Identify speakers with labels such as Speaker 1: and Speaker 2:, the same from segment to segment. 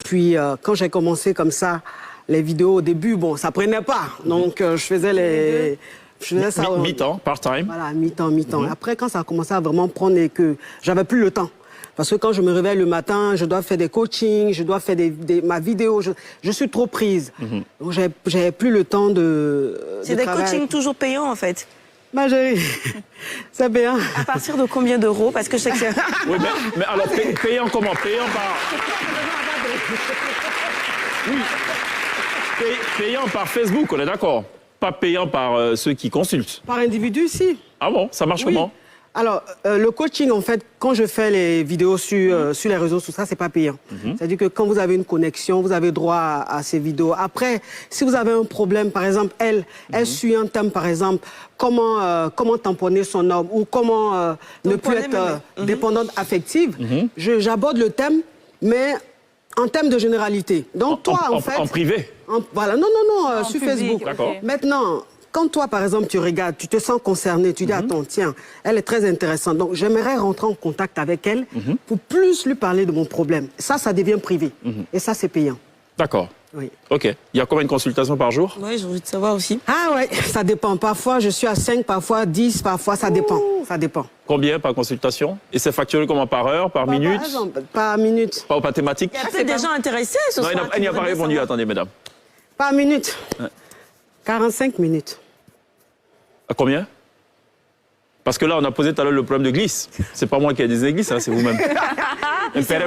Speaker 1: puis, quand j'ai commencé comme ça, les vidéos au début, bon, ça prenait pas. Donc, je faisais ça.
Speaker 2: Mi-temps, part-time.
Speaker 1: Voilà, mi-temps. Après, quand ça a commencé à vraiment prendre et que j'avais plus le temps. Parce que quand je me réveille le matin, je dois faire des coachings, je dois faire ma vidéo. Je suis trop prise. Donc, j'avais plus le temps de.
Speaker 3: C'est des coachings toujours payants, en fait.
Speaker 1: Ma chérie, c'est payant.
Speaker 3: À partir de combien d'euros? Parce que je sais que c'est...
Speaker 2: Oui, mais alors, payant comment? Payant par... Oui. Payant par Facebook, on est d'accord? Pas payant par ceux qui consultent?
Speaker 1: Par individu, si.
Speaker 2: Ah bon? Ça marche comment?
Speaker 1: Alors, le coaching, en fait, quand je fais les vidéos sur les réseaux, tout ça, c'est pas payant. C'est-à-dire que quand vous avez une connexion, vous avez droit à ces vidéos. Après, si vous avez un problème, par exemple, elle suit un thème, par exemple, comment tamponner son homme ou comment ne plus être dépendante affective, j'aborde le thème, mais en termes de généralité. Donc, toi, en fait...
Speaker 2: En privé?
Speaker 1: Voilà, non, sur
Speaker 4: public,
Speaker 1: Facebook.
Speaker 2: D'accord.
Speaker 1: Maintenant... Quand toi, par exemple, tu regardes, tu te sens concerné, tu dis, attends, tiens, elle est très intéressante. Donc, j'aimerais rentrer en contact avec elle pour plus lui parler de mon problème. Ça devient privé. Et ça, c'est payant.
Speaker 2: D'accord.
Speaker 1: Oui.
Speaker 2: OK. Il y a combien de consultations par jour?
Speaker 3: Oui, j'ai envie de savoir aussi.
Speaker 1: Ah ouais, ça dépend. Parfois, je suis à 5, parfois 10, parfois, ça dépend. Ça dépend.
Speaker 2: Combien par consultation? Et c'est facturé comment? Par heure, par minute?
Speaker 1: Par exemple, par minute.
Speaker 2: Pas par thématique?
Speaker 3: Il y a peut-être des gens intéressés ce soir.
Speaker 2: Elle n'y a pas répondu. Attendez, mesdames.
Speaker 1: Par minute. 45 minutes.
Speaker 2: À combien? Parce que là, on a posé tout à l'heure le problème de glisse. C'est pas moi qui ai des glisse, hein, c'est vous-même.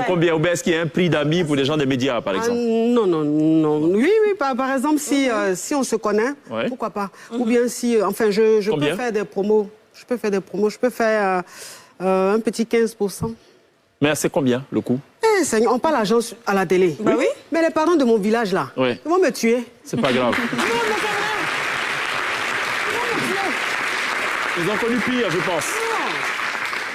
Speaker 2: Combien? Ou bien est-ce qu'il y a un prix d'amis pour les gens des médias, par exemple?
Speaker 1: Non. Oui, par exemple, si on se connaît, pourquoi pas. Ou bien si, enfin, je peux faire des promos. Je peux faire un petit 15%.
Speaker 2: Mais c'est combien, le coût?
Speaker 1: On parle l'argent à la télé.
Speaker 3: Bah oui.
Speaker 1: Mais les parents de mon village, là,
Speaker 2: Oui.
Speaker 1: ils vont me tuer.
Speaker 2: C'est pas grave. Ils ont connu pire, je pense.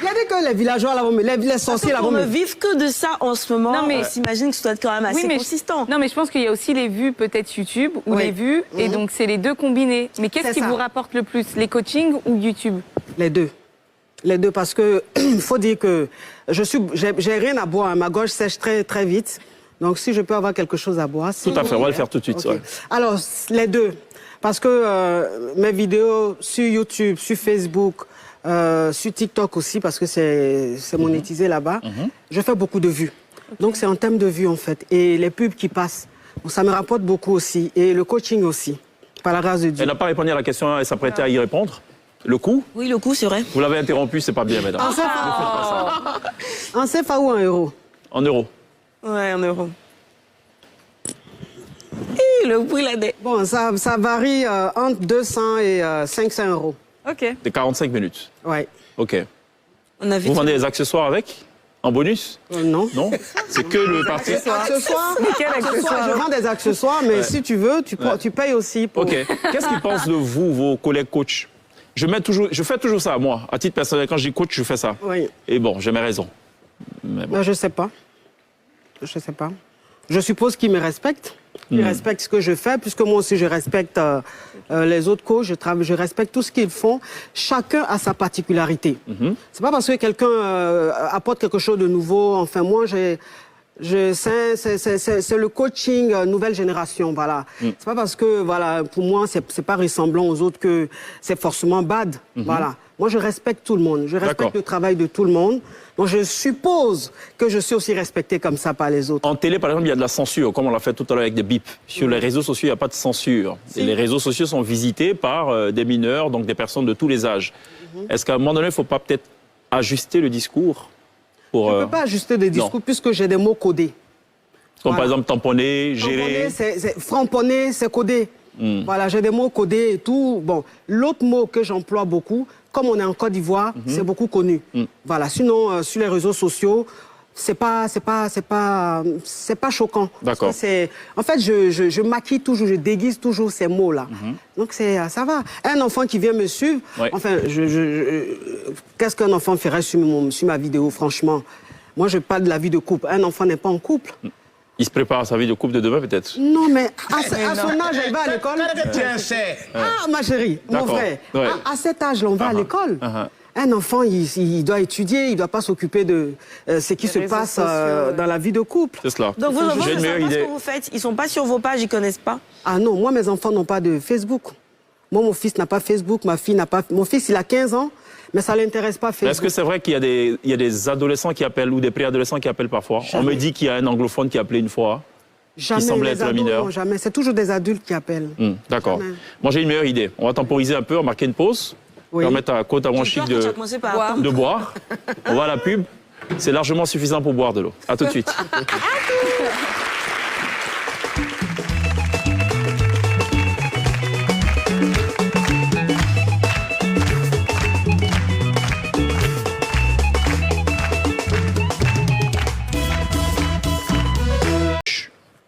Speaker 1: Il y a des que les villageois, là, les sorciers, là,
Speaker 3: On ne vive que de ça en ce moment.
Speaker 4: Non, mais-
Speaker 3: On s'imagine que ça doit être quand même assez consistant.
Speaker 4: Non, mais je pense qu'il y a aussi les vues, peut-être YouTube, ou les vues, et donc c'est les deux combinés. Mais qu'est-ce qui vous rapporte le plus, les coachings ou YouTube?
Speaker 1: Les deux. Les deux, parce que il faut dire que j'ai rien à boire. Ma gorge sèche très, très vite. Donc, si je peux avoir quelque chose à boire...
Speaker 2: Tout à fait, on va le faire tout de suite.
Speaker 1: Okay. Alors, les deux. Parce que mes vidéos sur YouTube, sur Facebook, sur TikTok aussi, parce que c'est monétisé là-bas, je fais beaucoup de vues. Donc, c'est en termes de vues, en fait. Et les pubs qui passent, donc, ça me rapporte beaucoup aussi. Et le coaching aussi, par la grâce de Dieu.
Speaker 2: Elle n'a pas répondu à la question, elle s'apprêtait à y répondre. Le coût?
Speaker 3: Oui, le coût, c'est vrai.
Speaker 2: Vous l'avez interrompu, c'est pas bien, mesdames.
Speaker 1: En CFA ou en euros?
Speaker 2: En euros.
Speaker 3: Ouais, en euros. Le prix là des...
Speaker 1: Bon, ça varie entre 200 et 500 euros.
Speaker 4: Ok.
Speaker 2: C'est 45 minutes.
Speaker 1: Ouais.
Speaker 2: OK.
Speaker 3: On a vu
Speaker 2: Vous vendez des accessoires avec? En bonus?
Speaker 1: Non.
Speaker 2: Non? C'est que le parti.
Speaker 1: Accessoires.
Speaker 4: Quel accessoire?
Speaker 1: Je vends des accessoires, mais si tu veux, tu payes aussi pour...
Speaker 2: OK. Qu'est-ce qu'ils pensent de vous, vos collègues coachs? Je fais toujours ça, moi. À titre personnel, quand je dis coach, je fais ça.
Speaker 1: Oui.
Speaker 2: Et bon, j'ai mes raisons. Mais bon.
Speaker 1: Ben, je sais pas. Je sais pas. Je suppose qu'ils me respectent. Ils respectent ce que je fais, puisque moi aussi, je respecte les autres coachs. Je respecte tout ce qu'ils font. Chacun a sa particularité. C'est pas parce que quelqu'un apporte quelque chose de nouveau. Enfin, moi, c'est le coaching nouvelle génération, voilà. C'est pas parce que, voilà, pour moi, c'est pas ressemblant aux autres que c'est forcément bad, voilà. Moi, je respecte tout le monde. Je respecte le travail de tout le monde. Donc, je suppose que je suis aussi respectée comme ça par les autres.
Speaker 2: En télé, par exemple, il y a de la censure, comme on l'a fait tout à l'heure avec des bips. Sur les réseaux sociaux, il n'y a pas de censure. Et les réseaux sociaux sont visités par des mineurs, donc des personnes de tous les âges. Est-ce qu'à un moment donné, il ne faut pas peut-être ajuster le discours pour,
Speaker 1: Je ne peux pas ajuster des discours puisque j'ai des mots codés.
Speaker 2: Comme par exemple tamponner, gérer.
Speaker 1: Framponner, c'est codé. Voilà, j'ai des mots codés et tout. Bon, l'autre mot que j'emploie beaucoup, comme on est en Côte d'Ivoire, c'est beaucoup connu. Voilà, sinon, sur les réseaux sociaux, c'est pas choquant.
Speaker 2: D'accord.
Speaker 1: En fait, je maquille toujours, je déguise toujours ces mots-là. Donc, ça va. Un enfant qui vient me suivre, enfin, qu'est-ce qu'un enfant ferait sur ma vidéo, franchement? Moi, je parle de la vie de couple. Un enfant n'est pas en couple.
Speaker 2: Il se prépare à sa vie de couple de demain, peut-être?
Speaker 1: Non, mais à son âge, il va à l'école. Ah, ma chérie, mon frère, à cet âge-là, on va à l'école. Un enfant, il doit étudier, il ne doit pas s'occuper de ce qui se passe dans la vie de couple.
Speaker 2: C'est cela.
Speaker 3: Donc vos enfants
Speaker 2: J'ai
Speaker 3: ne
Speaker 2: une
Speaker 3: savent
Speaker 2: meilleure
Speaker 3: pas ce
Speaker 2: idée.
Speaker 3: que vous faites. Ils sont pas sur vos pages, ils connaissent pas.
Speaker 1: Ah non, moi, mes enfants n'ont pas de Facebook. Moi, mon fils n'a pas Facebook, ma fille n'a pas... Mon fils, il a 15 ans, mais ça ne l'intéresse pas, Facebook.
Speaker 2: Est-ce que c'est vrai qu'il y a des adolescents qui appellent ou des préadolescents qui appellent parfois? On me dit qu'il y a un anglophone qui a appelé une fois.
Speaker 1: Jamais,
Speaker 2: semble
Speaker 1: les
Speaker 2: être un
Speaker 1: ados,
Speaker 2: mineur.
Speaker 1: non, jamais. C'est toujours des adultes qui appellent.
Speaker 2: D'accord.
Speaker 1: Jamais.
Speaker 2: Moi, j'ai une meilleure idée. On va temporiser un peu, on va marquer une pause.
Speaker 1: Oui.
Speaker 2: Permettre à Côte Avant Chic
Speaker 3: Tu as commencé par
Speaker 4: Boire.
Speaker 3: attendre.
Speaker 2: de boire. On va à la pub. C'est largement suffisant pour boire de l'eau. À tout de suite.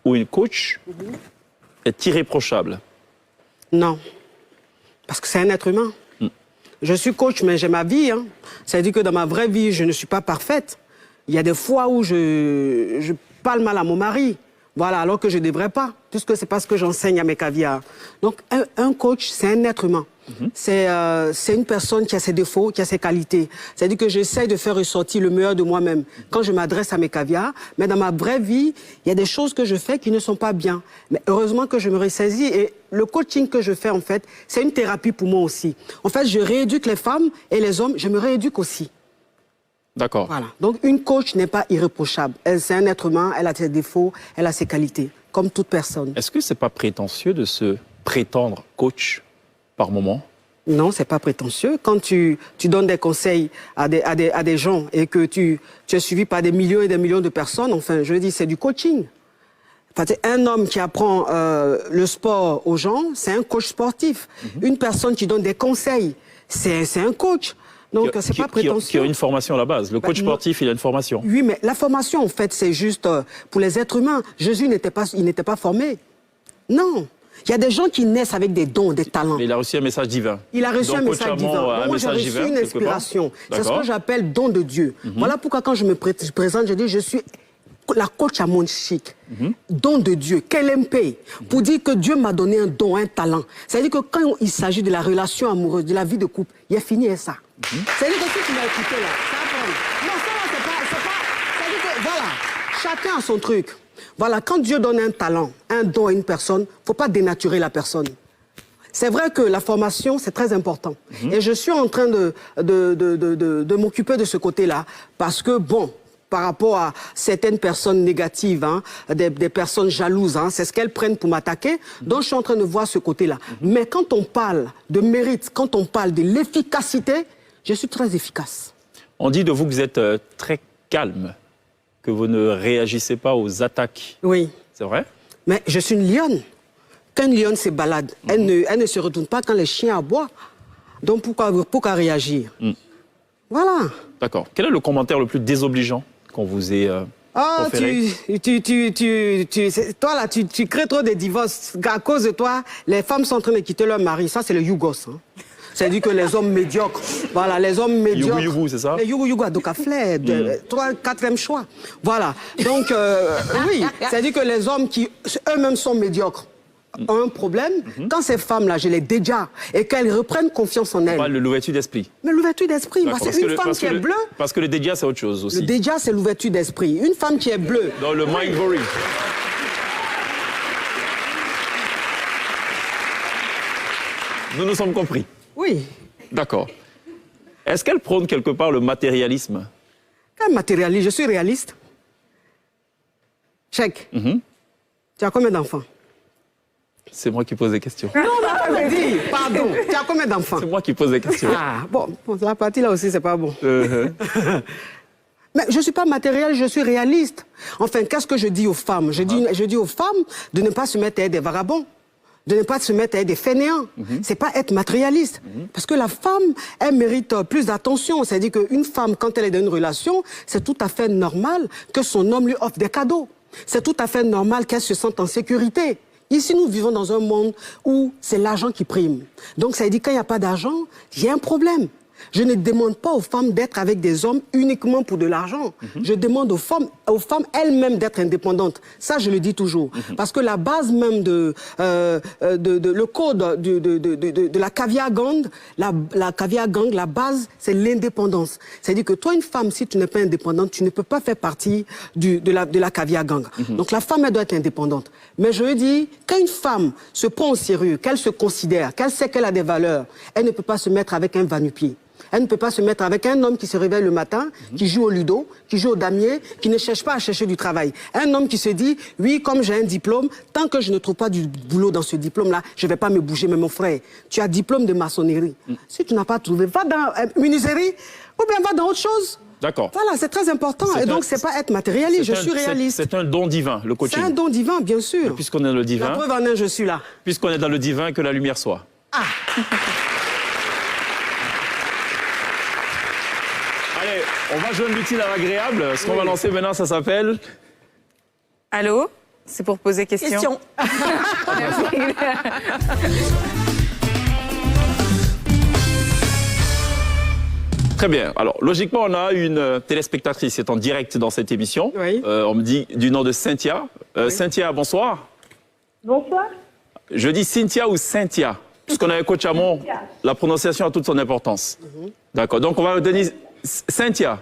Speaker 2: Ou une coach est irréprochable.
Speaker 1: Non. Parce que c'est un être humain. Je suis coach, mais j'ai ma vie. Hein. C'est-à-dire que dans ma vraie vie, je ne suis pas parfaite. Il y a des fois où je parle mal à mon mari. Voilà, alors que je ne devrais pas. Puisque c'est parce que j'enseigne à mes caviars. Donc, un coach, c'est un être humain. C'est une personne qui a ses défauts, qui a ses qualités. C'est-à-dire que j'essaie de faire ressortir le meilleur de moi-même quand je m'adresse à mes caviars. Mais dans ma vraie vie, il y a des choses que je fais qui ne sont pas bien. Mais heureusement que je me ressaisis. Et le coaching que je fais, en fait, c'est une thérapie pour moi aussi. En fait, je rééduque les femmes et les hommes, je me rééduque aussi.
Speaker 2: D'accord.
Speaker 1: Voilà. Donc, une coach n'est pas irréprochable. C'est un être humain, elle a ses défauts, elle a ses qualités, comme toute personne.
Speaker 2: Est-ce que c'est pas prétentieux de se prétendre coach par moment?
Speaker 1: Non, c'est pas prétentieux. Quand tu donnes des conseils à des gens et que tu es suivi par des millions et des millions de personnes, enfin, je veux dire, c'est du coaching. Enfin, un homme qui apprend le sport aux gens, c'est un coach sportif. Une personne qui donne des conseils, c'est un coach. Donc, c'est pas prétentieux.
Speaker 2: Qui a une formation à la base. Le coach sportif, il a une formation.
Speaker 1: Oui, mais la formation, en fait, c'est juste pour les êtres humains. Jésus n'était pas formé. Non. Il y a des gens qui naissent avec des dons, des talents.
Speaker 2: Mais il a reçu un message divin.
Speaker 1: Il a reçu
Speaker 2: Donc,
Speaker 1: un message
Speaker 2: coach Amand
Speaker 1: divin.
Speaker 2: a un
Speaker 1: Moi, j'ai
Speaker 2: message
Speaker 1: reçu
Speaker 2: divin,
Speaker 1: une
Speaker 2: quelque part.
Speaker 1: inspiration. C'est ce
Speaker 2: D'accord.
Speaker 1: que j'appelle don de Dieu. Voilà pourquoi quand je me présente, je dis je suis la coach Amand Chic. Don de Dieu, KLMP, pour dire que Dieu m'a donné un don, un talent. C'est-à-dire que quand il s'agit de la relation amoureuse, de la vie de couple, il a fini avec ça. C'est-à-dire que si tu m'as écouté là, ça va. Non, ça va, c'est pas... C'est-à-dire que, voilà, chacun a son truc. Voilà, quand Dieu donne un talent, un don à une personne, il ne faut pas dénaturer la personne. C'est vrai que la formation, c'est très important. Et je suis en train de m'occuper de ce côté-là. Parce que, bon, par rapport à certaines personnes négatives, hein, des personnes jalouses, hein, c'est ce qu'elles prennent pour m'attaquer. Donc, je suis en train de voir ce côté-là. Mais quand on parle de mérite, quand on parle de l'efficacité, je suis très efficace.
Speaker 2: On dit de vous que vous êtes très calme, que vous ne réagissez pas aux attaques.
Speaker 1: Oui.
Speaker 2: C'est vrai?
Speaker 1: Mais je suis une lionne. Quand une lionne se balade, elle ne se retourne pas quand les chiens aboient. Donc pourquoi réagir? Voilà.
Speaker 2: D'accord. Quel est le commentaire le plus désobligeant qu'on vous ait proféré?
Speaker 1: Toi là, tu crées trop de divorces. À cause de toi, les femmes sont en train de quitter leur mari. Ça, c'est le yougos. Hein. C'est-à-dire que les hommes médiocres, voilà, les hommes médiocres.
Speaker 2: Yougou, c'est ça?
Speaker 1: Les yougou, donc à fleur, 4e choix. Voilà. Donc, oui, c'est-à-dire que les hommes qui eux-mêmes sont médiocres ont un problème. Quand ces femmes-là, je les déjà, et qu'elles reprennent confiance en
Speaker 2: On
Speaker 1: elles.
Speaker 2: parle de l'ouverture d'esprit.
Speaker 1: Mais l'ouverture d'esprit,
Speaker 2: D'accord.
Speaker 1: c'est une femme qui est bleue.
Speaker 2: Parce que le déjà, c'est autre chose aussi.
Speaker 1: Le déjà, c'est l'ouverture d'esprit. Une femme qui est bleue.
Speaker 2: Dans le mind glory. Nous nous sommes compris.
Speaker 1: Oui.
Speaker 2: D'accord. Est-ce qu'elle prône quelque part le matérialisme?
Speaker 1: Quel matérialiste? Je suis réaliste. Chèque. Tu as combien d'enfants?
Speaker 2: C'est moi qui pose des questions.
Speaker 1: Non, mais dis, pardon. Tu as combien d'enfants?
Speaker 2: C'est moi qui pose des questions.
Speaker 1: Ah, bon, la partie là aussi, c'est pas bon. Mais je ne suis pas matériel, je suis réaliste. Enfin, qu'est-ce que je dis aux femmes? Je dis aux femmes de ne pas se mettre à être des vagabonds, de ne pas se mettre à être des fainéants. C'est pas être matérialiste. Parce que la femme, elle mérite plus d'attention. C'est-à-dire qu'une femme, quand elle est dans une relation, c'est tout à fait normal que son homme lui offre des cadeaux. C'est tout à fait normal qu'elle se sente en sécurité. Ici, nous vivons dans un monde où c'est l'argent qui prime. Donc, ça veut dire que quand il n'y a pas d'argent, il y a un problème. Je ne demande pas aux femmes d'être avec des hommes uniquement pour de l'argent. Je demande aux femmes elles-mêmes d'être indépendantes. Ça, je le dis toujours. Parce que la base même le code de la caviar gang, la caviar gang, la base, c'est l'indépendance. C'est-à-dire que toi, une femme, si tu n'es pas indépendante, tu ne peux pas faire partie de la caviar gang. Donc la femme, elle doit être indépendante. Mais je dis, quand une femme se prend au sérieux, qu'elle se considère, qu'elle sait qu'elle a des valeurs, elle ne peut pas se mettre avec un va-nu-pied. Elle ne peut pas se mettre avec un homme qui se réveille le matin, qui joue au ludo, qui joue au damier, qui ne cherche pas à chercher du travail. Un homme qui se dit, oui, comme j'ai un diplôme, tant que je ne trouve pas du boulot dans ce diplôme-là, je ne vais pas me bouger. Mais mon frère, tu as diplôme de maçonnerie. Si tu n'as pas trouvé, va dans menuiserie ou bien va dans autre chose.
Speaker 2: D'accord.
Speaker 1: Voilà, c'est très important. Et donc, c'est pas être matérialiste, je suis réaliste.
Speaker 2: C'est un don divin, le coaching.
Speaker 1: C'est un don divin, bien sûr.
Speaker 2: Puisqu'on est dans le divin.
Speaker 1: La preuve en est, je suis là.
Speaker 2: Puisqu'on est dans le divin, que la lumière soit.
Speaker 1: Ah.
Speaker 2: Allez, on va joindre l'utile à l'agréable. Ce qu'on va lancer maintenant, ça s'appelle...
Speaker 4: Allô? C'est pour poser question.
Speaker 2: Très bien. Alors, logiquement, on a une téléspectatrice qui est en direct dans cette émission.
Speaker 1: Oui.
Speaker 2: On me dit du nom de Cynthia. Cynthia, bonsoir.
Speaker 5: Bonsoir.
Speaker 2: Je dis Cynthia ou Cynthia, puisqu'on a un coach Amon, la prononciation a toute son importance. D'accord. Donc, on va donner Cynthia.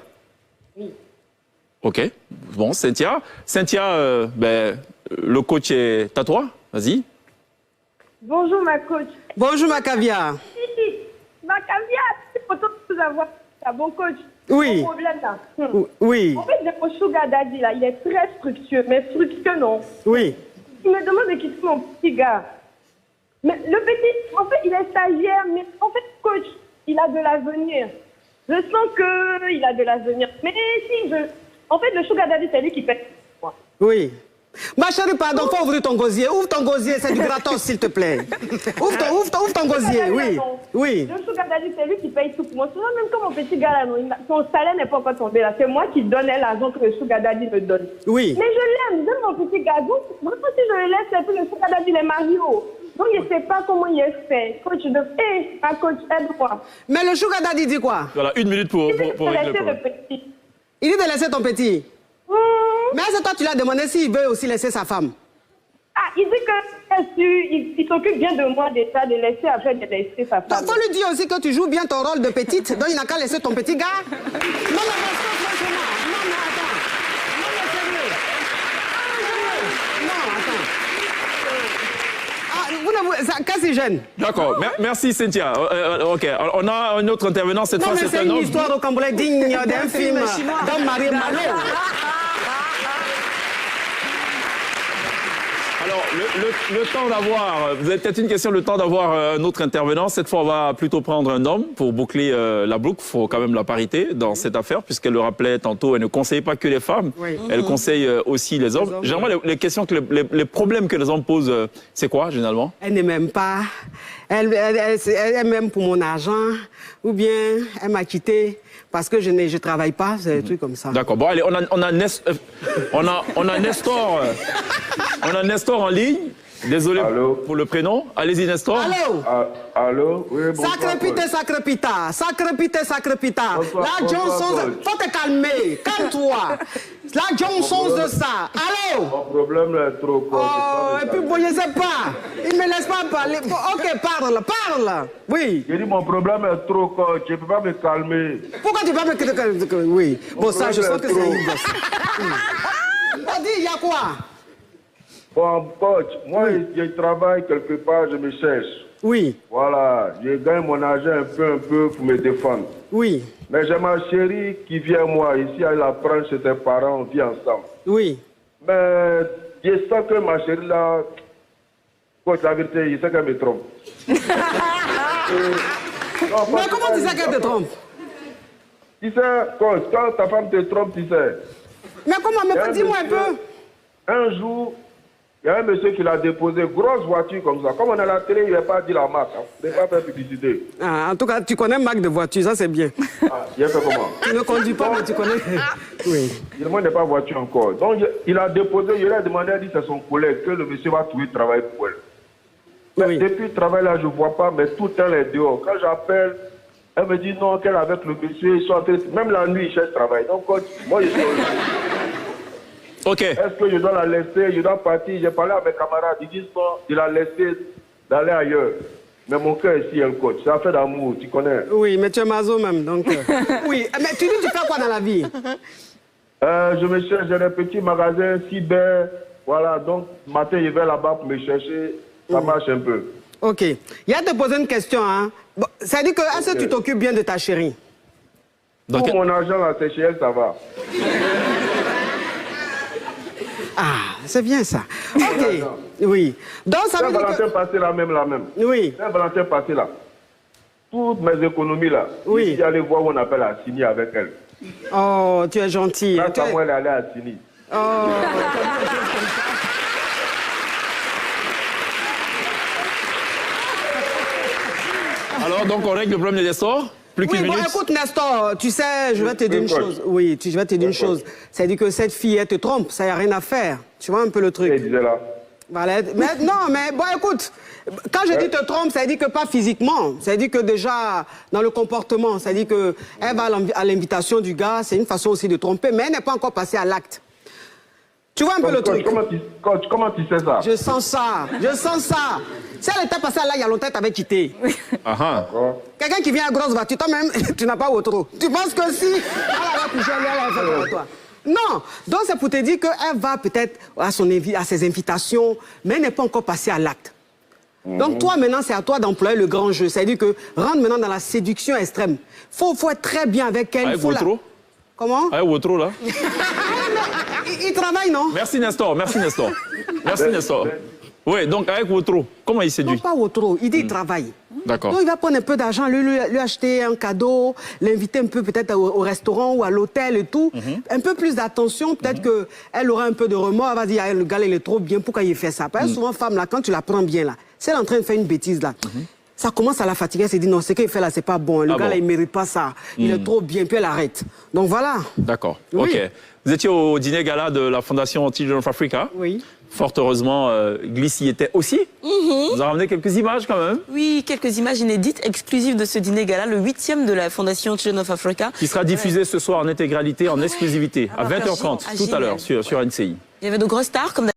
Speaker 5: Oui.
Speaker 2: OK. Bon, Cynthia. Cynthia, le coach est à toi. Vas-y.
Speaker 5: Bonjour ma coach.
Speaker 1: Bonjour, ma caviar.
Speaker 5: Ma caviar, c'est content de vous avoir. C'est un bon coach.
Speaker 1: Oui.
Speaker 5: Mon problème là.
Speaker 1: Oui.
Speaker 5: En fait, mon sugar daddy là, il est très fructueux, mais fructueux non.
Speaker 1: Oui.
Speaker 5: Il me demande de quitter mon petit gars. Mais le petit, en fait, il est stagiaire, mais en fait, coach, il a de l'avenir. Je sens qu'il a de l'avenir. Mais si en fait, le sugar daddy, c'est lui qui paie.
Speaker 1: Oui. Ma chérie, pardon, faut ouvrir ton gosier. Ouvre ton gosier, c'est du gratos, s'il te plaît. Ouvre ton gosier, oui. Oui.
Speaker 5: Le sugar daddy, c'est lui qui paye tout pour moi. Souvent, même quand mon petit gars, là, son salaire n'est pas encore tombé, là. C'est moi qui donnais l'argent que le sugar daddy me donne.
Speaker 1: Oui.
Speaker 5: Mais je l'aime, j'aime mon petit gars. Donc, vraiment, si je le laisse, c'est plus le sugar daddy, il est Mario. Donc, je ne sais pas comment il est fait. Coach, ma coach, aide-moi.
Speaker 1: Mais le sugar daddy dit quoi?
Speaker 2: Voilà, 1 minute pour
Speaker 5: Il dit de
Speaker 2: régler le
Speaker 5: laisser
Speaker 2: problème.
Speaker 5: le petit.
Speaker 1: Il dit de laisser ton petit. Mais c'est toi, tu l'as demandé s'il veut aussi laisser sa femme.
Speaker 5: Ah, il dit que il s'occupe bien de moi déjà, de laisser afin de laisser sa femme.
Speaker 1: Donc, faut lui dire aussi que tu joues bien ton rôle de petite, donc il n'a qu'à laisser ton petit gars. Non, mais franchement, non, mais attends. Non, mais sérieux. Non, attends. Ah, qu'est-ce qui gêne?
Speaker 2: D'accord. Merci, Cynthia. OK. Alors, on a un autre intervenant. Cette
Speaker 1: Non,
Speaker 2: fois,
Speaker 1: mais
Speaker 2: c'est
Speaker 1: c'est
Speaker 2: un
Speaker 1: une
Speaker 2: homme.
Speaker 1: histoire au Cambodge digne d'un film d'Homme Marie Malo.
Speaker 2: Alors, le temps d'avoir, vous avez peut-être une question, le temps d'avoir un autre intervenant. Cette fois, on va plutôt prendre un homme pour boucler la boucle. Il faut quand même la parité dans cette affaire, puisqu'elle le rappelait tantôt, elle ne conseille pas que les femmes,
Speaker 1: Oui.
Speaker 2: elle conseille aussi les hommes. Généralement, les questions, les problèmes que les hommes posent, c'est quoi, généralement?
Speaker 1: Elle ne m'aime pas. Elle m'aime pour mon argent. Ou bien, elle m'a quitté parce que je ne travaille pas. C'est des trucs comme ça.
Speaker 2: D'accord. Bon, allez, on a Nestor en ligne. Désolé pour le prénom. Allez-y, Nestor.
Speaker 1: Allô?
Speaker 6: Allô? Oui, bonsoir.
Speaker 1: Sacré pita.
Speaker 6: Bonsoir,
Speaker 1: La Johnson,
Speaker 6: bonsoir,
Speaker 1: faut te calmer. Calme-toi. La Johnson de ça. Allô?
Speaker 6: Mon problème là est trop court.
Speaker 1: Oh, et puis, bon, je sais pas. Il me laisse pas parler. Ok, parle. Oui.
Speaker 6: J'ai dit mon problème est trop court. Je ne peux pas me calmer.
Speaker 1: Pourquoi tu vas me... Oui. Bon, ça, je sens que c'est une gosse. Dis, il y a quoi?
Speaker 6: Bon, coach, moi, je travaille quelque part, je me cherche.
Speaker 1: Oui.
Speaker 6: Voilà, je gagne mon argent un peu pour me défendre.
Speaker 1: Oui.
Speaker 6: Mais j'ai ma chérie qui vient, moi, ici, elle apprend chez ses parents, on vit ensemble.
Speaker 1: Oui.
Speaker 6: Mais je sens que ma chérie, là, coach, la vérité, je sais qu'elle me trompe.
Speaker 1: Mais comment tu sais qu'elle te trompe?
Speaker 6: Tu sais, coach, quand ta femme te trompe, tu sais.
Speaker 1: Mais comment? Mais dis-moi un peu.
Speaker 6: Un jour, il y a un monsieur qui l'a déposé, grosse voiture comme ça. Comme on est à la télé, il n'a pas dit la marque. Il n'a pas fait publicité.
Speaker 1: Ah, en tout cas, tu connais marque de voiture, ça c'est bien.
Speaker 6: Ah, il a fait comment?
Speaker 1: Tu ne conduis pas, mais tu connais. Oui.
Speaker 6: Il n'est pas voiture encore. Donc, il a déposé, il a demandé, il a dit c'est son collègue, que le monsieur va trouver travail pour elle. Mais
Speaker 1: Oui.
Speaker 6: depuis le travail là, je ne vois pas, mais tout le temps, elle est dehors. Quand j'appelle, Elle me dit non, qu'elle avec le monsieur, ils sont en train de... Même la nuit, ils cherchent travail. Donc, coach, moi, je suis...
Speaker 2: Ok.
Speaker 6: Est-ce que je dois la laisser? Je dois partir. J'ai parlé à mes camarades. Ils disent non, de la laisser, d'aller ailleurs. Mais mon cœur ici est un coach. C'est affaire d'amour, tu connais.
Speaker 1: Oui, mais tu es maso même, donc... oui, mais tu dis, tu fais quoi dans la vie?
Speaker 6: Je me cherche, j'ai des petits magasins, cyber. Voilà, donc, matin, je vais là-bas pour me chercher. Ça marche un peu.
Speaker 1: Ok. Il y a te poser une question, hein. Bon, ça dit que, est-ce que tu t'occupes bien de ta chérie?
Speaker 2: Donc,
Speaker 6: Pour mon argent, là, c'est chez elle, ça va.
Speaker 1: Ah, c'est bien ça. Ok. Oui. Donc, ça veut dire
Speaker 6: Saint-Valentin
Speaker 1: que...
Speaker 6: passé là, même là, même.
Speaker 1: Oui.
Speaker 6: Saint-Valentin passé là. Toutes mes économies là.
Speaker 1: Oui.
Speaker 6: Je suis allé voir où on appelle à Sini avec elle.
Speaker 1: Oh, tu es gentil.
Speaker 6: Grâce
Speaker 1: Tu
Speaker 6: à
Speaker 1: es-
Speaker 6: moi, elle est allée à Sini.
Speaker 1: Oh.
Speaker 2: alors, donc, on règle le problème de Nestor. Plus
Speaker 1: Oui,
Speaker 2: qu'une
Speaker 1: bon,
Speaker 2: minute.
Speaker 1: écoute, Nestor, tu sais, je vais te dire une
Speaker 6: coach.
Speaker 1: chose. Oui, je vais te dire une chose. C'est-à-dire que cette fille, elle te trompe, ça n'y a rien à faire. Tu vois un peu le
Speaker 6: Elle
Speaker 1: truc.
Speaker 6: disait là.
Speaker 1: Voilà. Mais, non, mais bon, écoute, quand je dis te trompe, ça veut dire que pas physiquement. Ça veut dire que déjà, dans le comportement, ça veut dire que elle va à l'invitation du gars, c'est une façon aussi de tromper, mais elle n'est pas encore passée à l'acte. Tu vois un peu le
Speaker 6: Coach,
Speaker 1: truc.
Speaker 6: comment tu sais ça?
Speaker 1: Je sens ça, je sens ça. Si elle était passée là, il y a longtemps, t'avais quitté.
Speaker 2: Ah, ah.
Speaker 6: D'accord.
Speaker 1: Quelqu'un qui vient à grosse voiture, toi-même, tu n'as pas autre. Tu penses que si elle avait couché, elle va faire pour toi. Non, donc c'est pour te dire qu'elle va peut-être à ses invitations, mais elle n'est pas encore passée à l'acte. Donc toi, maintenant, c'est à toi d'employer le grand jeu. C'est-à-dire que rentre maintenant dans la séduction extrême. Faut être très bien avec elle.
Speaker 2: Avec
Speaker 1: faut la...
Speaker 2: Outro
Speaker 1: Comment
Speaker 2: Avec Outro, là.
Speaker 1: il travaille, non?
Speaker 2: Merci, Nestor. Merci, Nestor. Merci, Nestor. Oui, donc, avec Outro, comment il
Speaker 1: Non,
Speaker 2: séduit?
Speaker 1: pas autre. Il dit il travaille.
Speaker 2: D'accord.
Speaker 1: Donc il va prendre un peu d'argent, lui acheter un cadeau, l'inviter un peu peut-être au restaurant ou à l'hôtel et tout. Un peu plus d'attention, peut-être qu'elle aura un peu de remords, elle va dire, ah, le gars il est trop bien, pourquoi il fait ça? Parce que souvent, femme, là, quand tu la prends bien, là, si elle est en train de faire une bêtise, là, ça commence à la fatiguer, elle se dit, non, ce qu'il fait là, c'est pas bon. Le
Speaker 2: Ah
Speaker 1: gars
Speaker 2: bon?
Speaker 1: là, il mérite pas ça. Il est trop bien, puis elle arrête. Donc voilà.
Speaker 2: D'accord.
Speaker 1: Oui.
Speaker 2: OK. Vous étiez au dîner gala de la Fondation Children of Africa.
Speaker 1: Oui.
Speaker 2: Fort heureusement, Gliss y était aussi. Vous avez ramené quelques images quand même.
Speaker 3: Oui, quelques images inédites, exclusives de ce dîner gala, le 8e de la Fondation Children of Africa.
Speaker 2: Qui sera diffusé ce soir en intégralité, en exclusivité, à 20h30, tout à l'heure, sur NCI.
Speaker 3: Il y avait de grosses stars comme